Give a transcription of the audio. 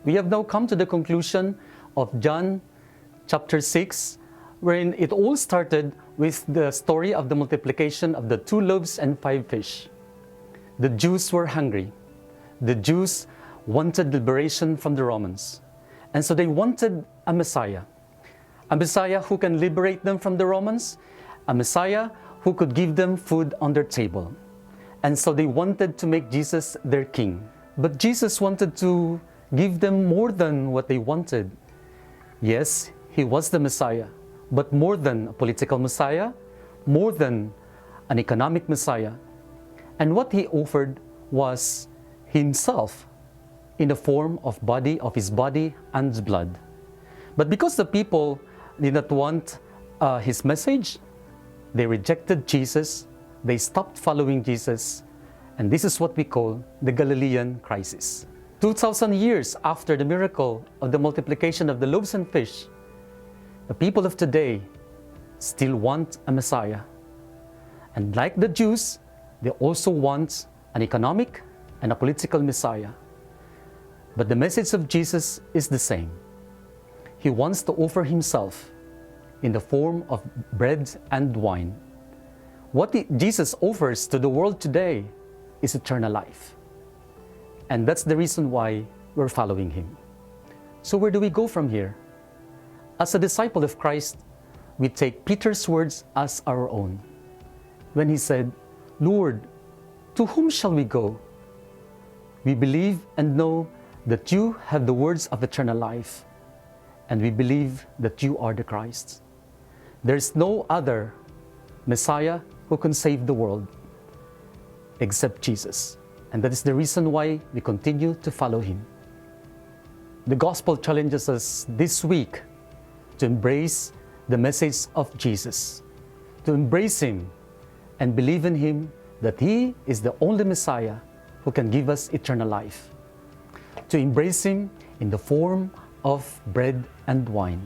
We have now come to the conclusion of John chapter 6, wherein it all started with the story of the multiplication of the 2 loaves and 5 fish. The Jews were hungry. The Jews wanted liberation from the Romans. And so they wanted a Messiah who can liberate them from the Romans, a Messiah who could give them food on their table. And so they wanted to make Jesus their king. But Jesus wanted to give them more than what they wanted. Yes, he was the Messiah, but more than a political Messiah, more than an economic Messiah. And what he offered was himself in the form of his body and blood. But because the people did not want his message, they rejected Jesus, they stopped following Jesus, and this is what we call the Galilean crisis. 2,000 years after the miracle of the multiplication of the loaves and fish, the people of today still want a Messiah. And like the Jews, they also want an economic and a political Messiah. But the message of Jesus is the same. He wants to offer himself in the form of bread and wine. What Jesus offers to the world today is eternal life. And that's the reason why we're following him. So where do we go from here? As a disciple of Christ, we take Peter's words as our own. When he said, "Lord, to whom shall we go? We believe and know that you have the words of eternal life, and we believe that you are the Christ. There is no other Messiah who can save the world except Jesus." And that is the reason why we continue to follow him. The gospel challenges us this week to embrace the message of Jesus, to embrace him and believe in him that he is the only Messiah who can give us eternal life, to embrace him in the form of bread and wine.